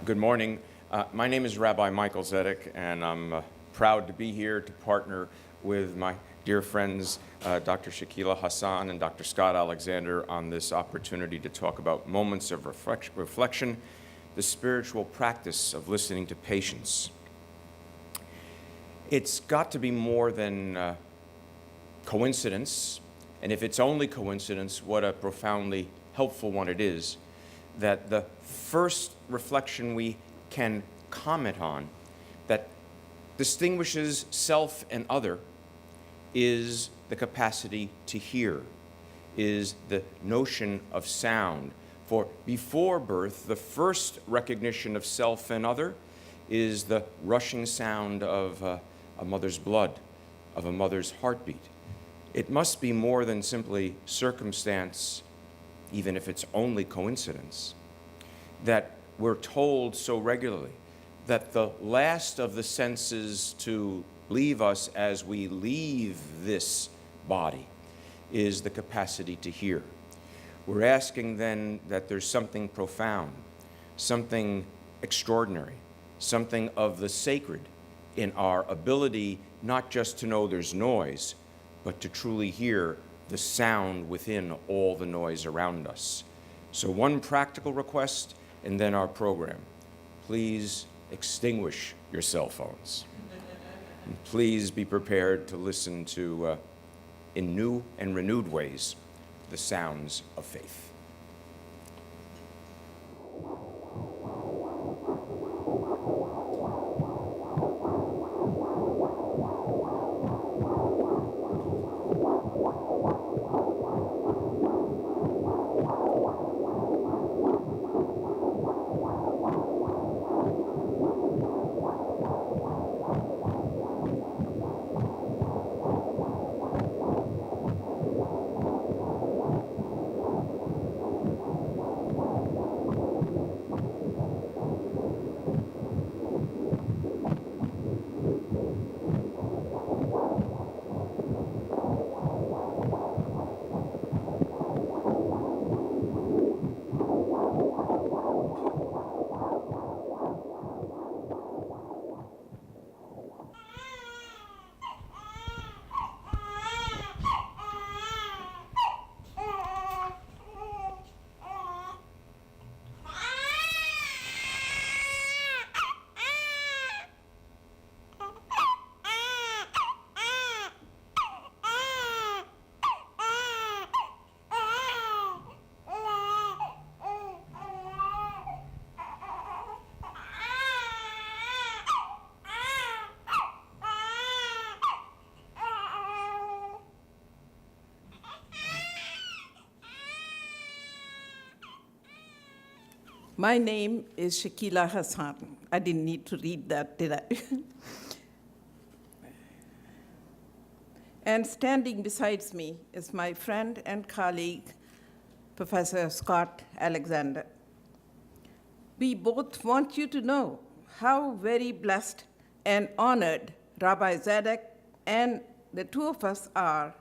Good morning. My name is Rabbi Michael Zedek, and I'm proud to be here to partner with my dear friends, Dr. Shakila Hassan and Dr. Scott Alexander, on this opportunity to talk about moments of reflection, the spiritual practice of listening to patients. It's got to be more than coincidence, and if it's only coincidence, what a profoundly helpful one it is, that the first reflection we can comment on that distinguishes self and other is the capacity to hear, is the notion of sound. For before birth, the first recognition of self and other is the rushing sound of a mother's blood, of a mother's heartbeat. It must be more than simply circumstance, even if it's only coincidence, that we're told so regularly that the last of the senses to leave us as we leave this body is the capacity to hear. We're asking then that there's something profound, something extraordinary, something of the sacred in our ability not just to know there's noise, but to truly hear the sound within all the noise around us. So one practical request, and then our program. Please extinguish your cell phones. And please be prepared to listen to, in new and renewed ways, the sounds of faith. My name is Shakila Hassan. I didn't need to read that, did I? And standing beside me is my friend and colleague, Professor Scott Alexander. We both want you to know how very blessed and honored Rabbi Zedek and the two of us are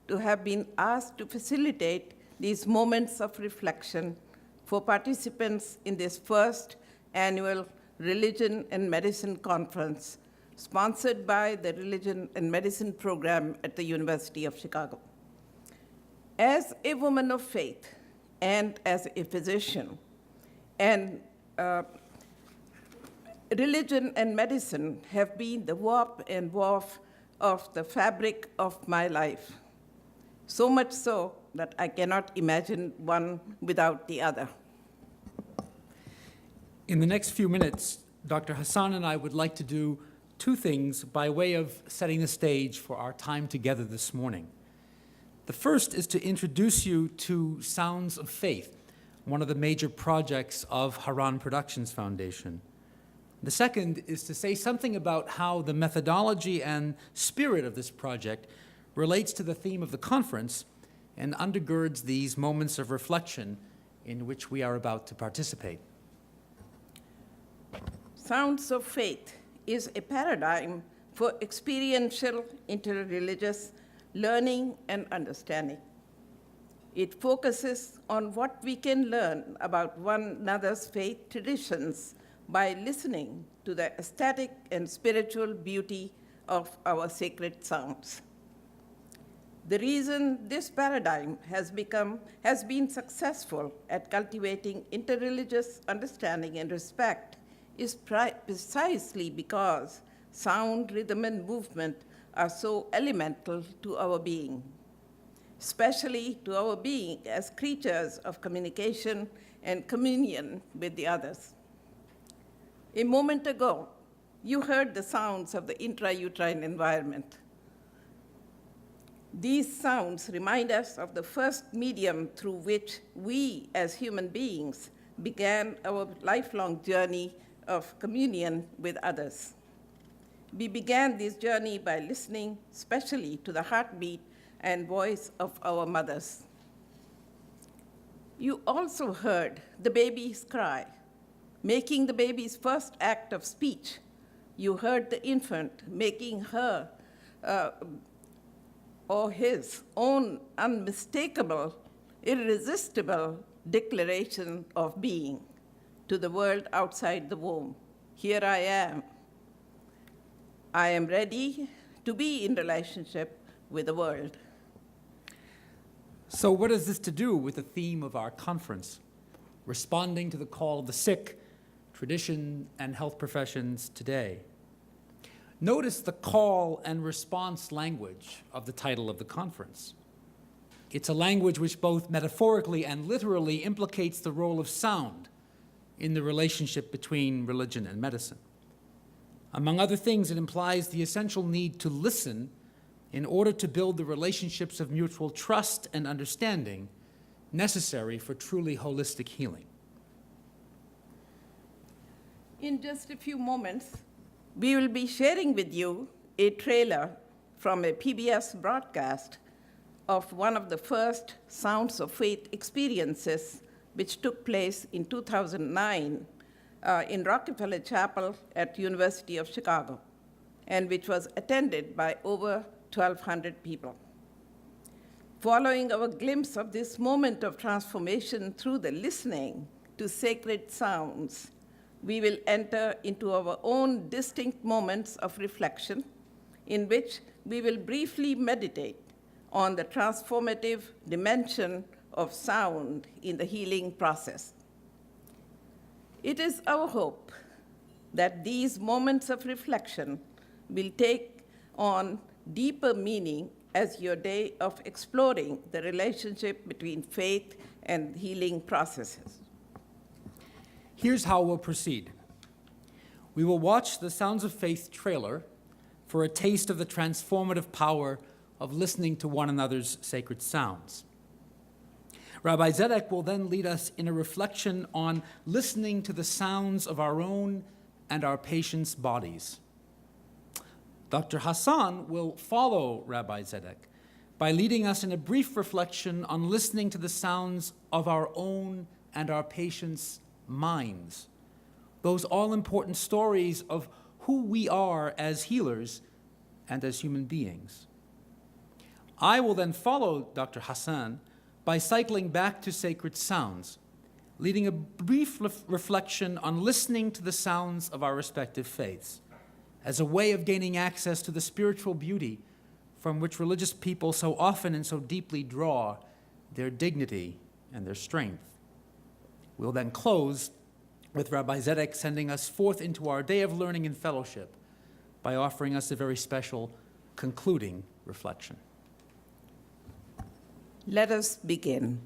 to have been asked to facilitate these moments of reflection for participants in this first annual Religion and Medicine Conference, sponsored by the Religion and Medicine program at the University of Chicago. As a woman of faith and as a physician, and religion and medicine have been the warp and woof of the fabric of my life, so much so that I cannot imagine one without the other. In the next few minutes, Dr. Hassan and I would like to do two things by way of setting the stage for our time together this morning. The first is to introduce you to Sounds of Faith, one of the major projects of Harran Productions Foundation. The second is to say something about how the methodology and spirit of this project relates to the theme of the conference and undergirds these moments of reflection in which we are about to participate. Sounds of Faith is a paradigm for experiential interreligious learning and understanding. It focuses on what we can learn about one another's faith traditions by listening to the aesthetic and spiritual beauty of our sacred sounds. The reason this paradigm has been successful at cultivating interreligious understanding and respect is precisely because sound, rhythm, and movement are so elemental to our being, especially to our being as creatures of communication and communion with the others. A moment ago, you heard the sounds of the intrauterine environment. These sounds remind us of the first medium through which we as human beings began our lifelong journey of communion with others. We began this journey by listening, especially to the heartbeat and voice of our mothers. You also heard the baby's cry, making the baby's first act of speech. You heard the infant making her or his own unmistakable, irresistible declaration of being to the world outside the womb. Here I am. I am ready to be in relationship with the world. So what has this to do with the theme of our conference? Responding to the call of the sick, tradition, and health professions today. Notice the call and response language of the title of the conference. It's a language which both metaphorically and literally implicates the role of sound in the relationship between religion and medicine. Among other things, it implies the essential need to listen in order to build the relationships of mutual trust and understanding necessary for truly holistic healing. In just a few moments, we will be sharing with you a trailer from a PBS broadcast of one of the first Sounds of Faith experiences, which took place in 2009 in Rockefeller Chapel at University of Chicago, and which was attended by over 1,200 people. Following our glimpse of this moment of transformation through the listening to sacred sounds, we will enter into our own distinct moments of reflection in which we will briefly meditate on the transformative dimension of sound in the healing process. It is our hope that these moments of reflection will take on deeper meaning as your day of exploring the relationship between faith and healing processes. Here's how we'll proceed. We will watch the Sounds of Faith trailer for a taste of the transformative power of listening to one another's sacred sounds. Rabbi Zedek will then lead us in a reflection on listening to the sounds of our own and our patients' bodies. Dr. Hassan will follow Rabbi Zedek by leading us in a brief reflection on listening to the sounds of our own and our patients' minds, those all-important stories of who we are as healers and as human beings. I will then follow Dr. Hassan by cycling back to sacred sounds, leading a brief reflection on listening to the sounds of our respective faiths as a way of gaining access to the spiritual beauty from which religious people so often and so deeply draw their dignity and their strength. We'll then close with Rabbi Zedek sending us forth into our day of learning and fellowship by offering us a very special concluding reflection. Let us begin.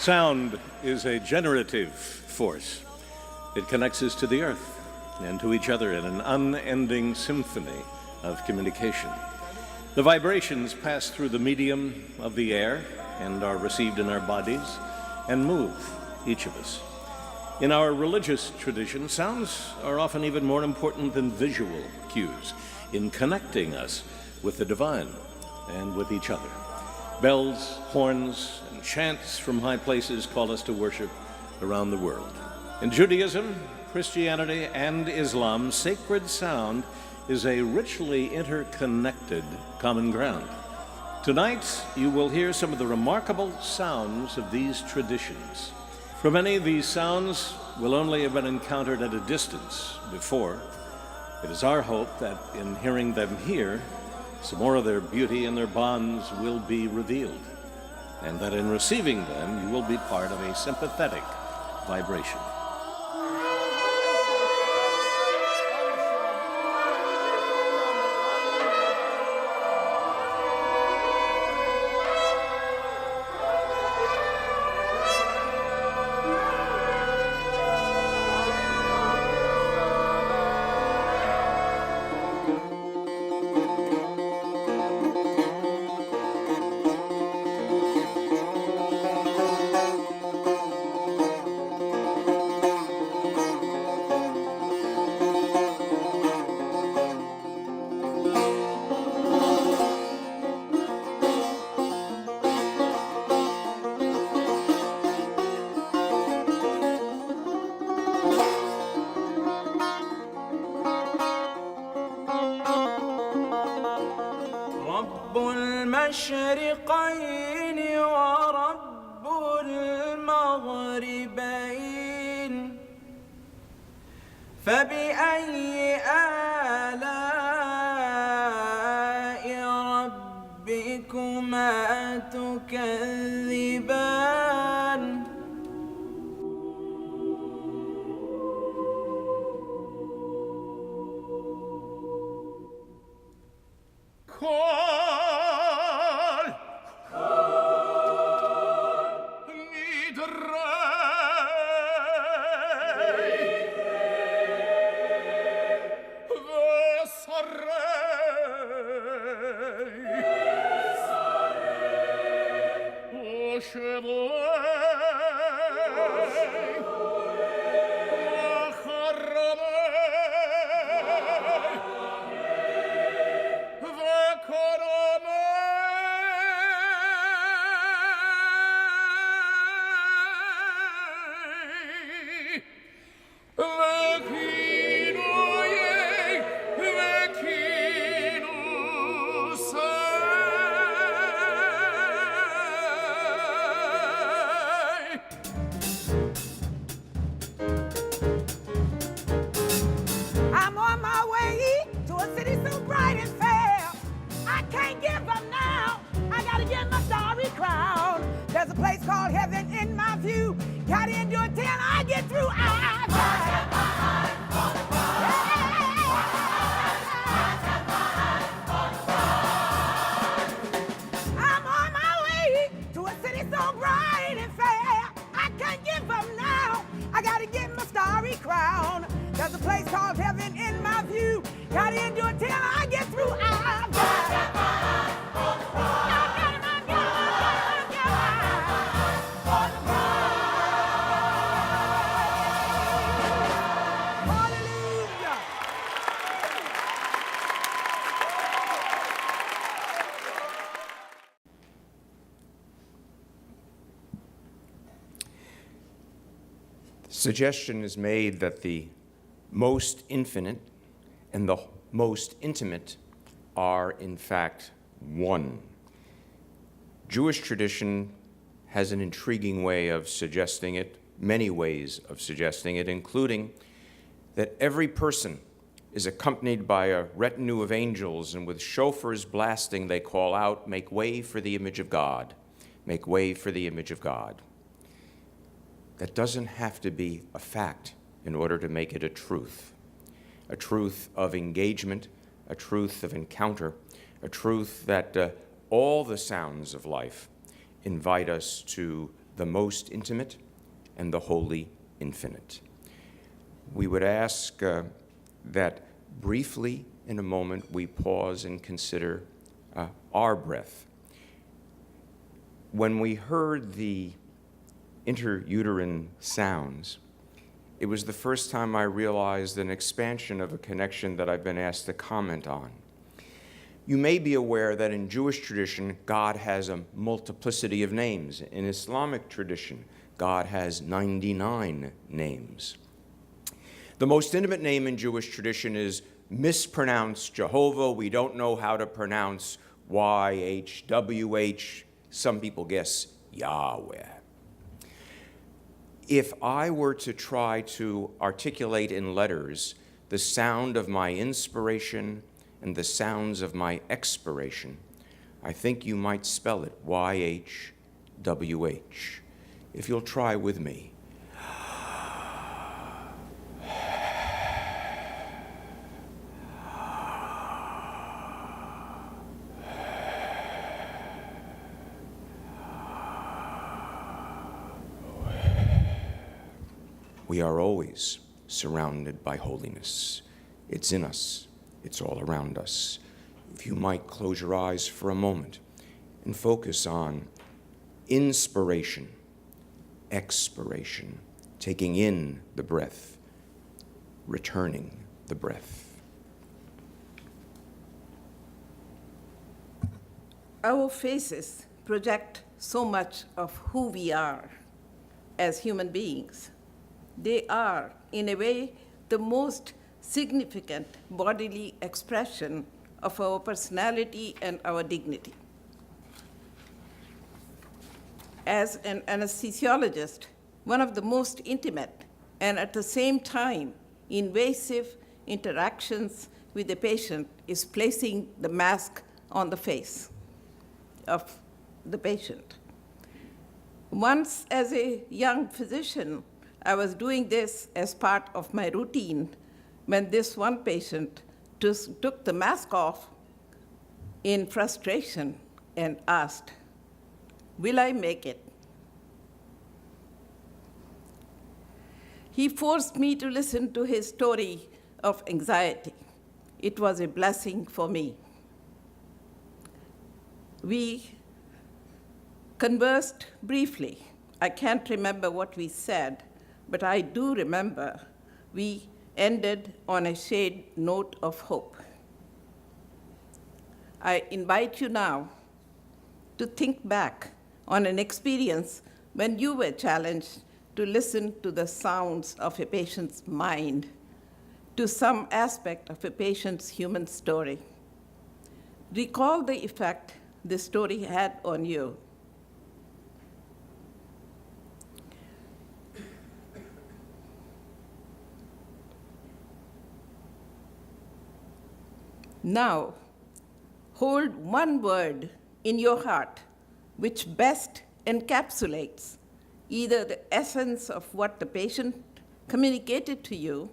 Sound is a generative force. It connects us to the earth and to each other in an unending symphony of communication. The vibrations pass through the medium of the air and are received in our bodies and move each of us. In our religious tradition, sounds are often even more important than visual cues in connecting us with the divine and with each other. Bells, horns, and chants from high places call us to worship around the world. In Judaism, Christianity, and Islam, sacred sound is a richly interconnected common ground. Tonight, you will hear some of the remarkable sounds of these traditions. For many, these sounds will only have been encountered at a distance before. It is our hope that in hearing them here, some more of their beauty and their bonds will be revealed, and that in receiving them, you will be part of a sympathetic vibration. رب المشرقين ورب المغربين فبأي آلاء ربكما تكذبان I'm on my way to a city so bright and fair. I can't give up now. I gotta get my starry crown. There's a place called heaven in my view. Gotta endure till I get through. I'm on my way to a city so bright and fair. I can't give up now. I gotta get my starry crown. There's a place called heaven in my view. Gotta endure till I get through. Hallelujah. Suggestion is made that the most infinite and the most intimate are, in fact, one. Jewish tradition has an intriguing way of suggesting it, many ways of suggesting it, including that every person is accompanied by a retinue of angels, and with shofars blasting, they call out, "Make way for the image of God. Make way for the image of God." That doesn't have to be a fact in order to make it a truth of engagement, a truth of encounter, a truth that all the sounds of life invite us to the most intimate and the wholly infinite. We would ask that briefly in a moment we pause and consider our breath. When we heard the interuterine sounds, it was the first time I realized an expansion of a connection that I've been asked to comment on. You may be aware that in Jewish tradition, God has a multiplicity of names. In Islamic tradition, God has 99 names. The most intimate name in Jewish tradition is mispronounced Jehovah. We don't know how to pronounce YHWH. Some people guess Yahweh. If I were to try to articulate in letters the sound of my inspiration and the sounds of my expiration, I think you might spell it YHWH. If you'll try with me. We are always surrounded by holiness. It's in us. It's all around us. If you might close your eyes for a moment and focus on inspiration, expiration, taking in the breath, returning the breath. Our faces project so much of who we are as human beings. They are, in a way, the most significant bodily expression of our personality and our dignity. As an anesthesiologist, one of the most intimate and at the same time invasive interactions with the patient is placing the mask on the face of the patient. Once, as a young physician, I was doing this as part of my routine when this one patient took the mask off in frustration and asked, "Will I make it?" He forced me to listen to his story of anxiety. It was a blessing for me. We conversed briefly. I can't remember what we said, but I do remember we ended on a shared note of hope. I invite you now to think back on an experience when you were challenged to listen to the sounds of a patient's mind, to some aspect of a patient's human story. Recall the effect this story had on you. Now, hold one word in your heart which best encapsulates either the essence of what the patient communicated to you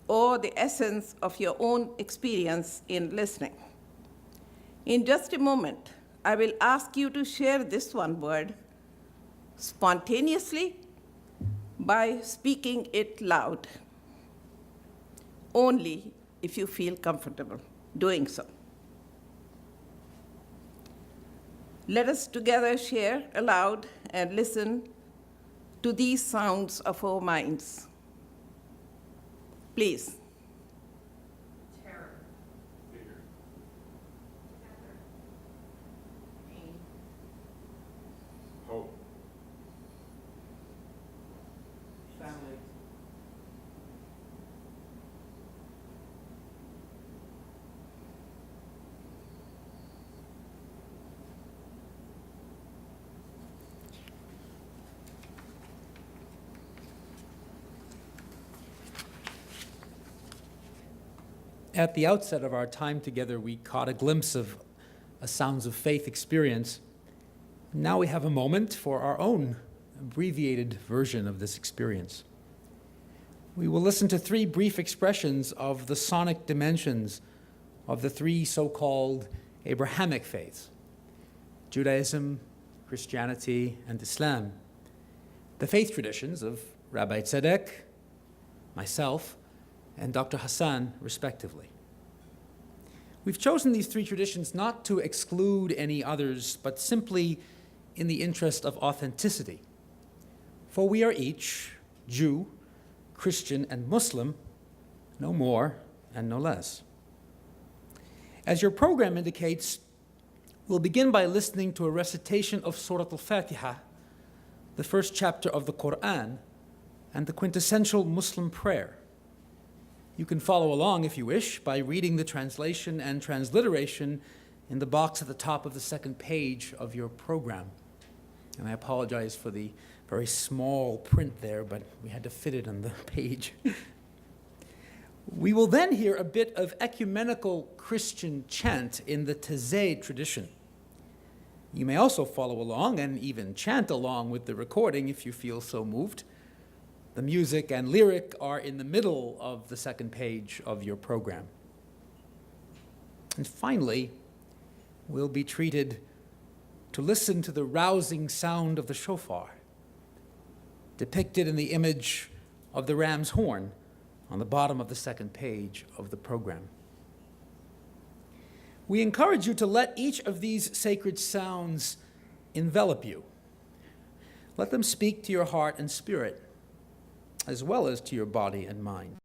or the essence of your own experience in listening. In just a moment, I will ask you to share this one word spontaneously by speaking it loud, only if you feel comfortable doing so. Let us together share aloud and listen to these sounds of our minds. Please. Terror. Fear. Pain. Hope. Family. At the outset of our time together, we caught a glimpse of a Sounds of Faith experience. Now we have a moment for our own abbreviated version of this experience. We will listen to 3 brief expressions of the sonic dimensions of the 3 so-called Abrahamic faiths: Judaism, Christianity, and Islam. The faith traditions of Rabbi Tzedek, myself, and Dr. Hassan, respectively. We've chosen these 3 traditions not to exclude any others, but simply in the interest of authenticity. For we are each Jew, Christian, and Muslim, no more and no less. As your program indicates, we'll begin by listening to a recitation of Surah Al-Fatiha, the first chapter of the Quran, and the quintessential Muslim prayer. You can follow along, if you wish, by reading the translation and transliteration in the box at the top of the second page of your program. And I apologize for the very small print there, but we had to fit it on the page. We will then hear a bit of ecumenical Christian chant in the Tazay tradition. You may also follow along and even chant along with the recording if you feel so moved. The music and lyric are in the middle of the second page of your program. And finally, we'll be treated to listen to the rousing sound of the shofar, depicted in the image of the ram's horn on the bottom of the second page of the program. We encourage you to let each of these sacred sounds envelop you. Let them speak to your heart and spirit, as well as to your body and mind.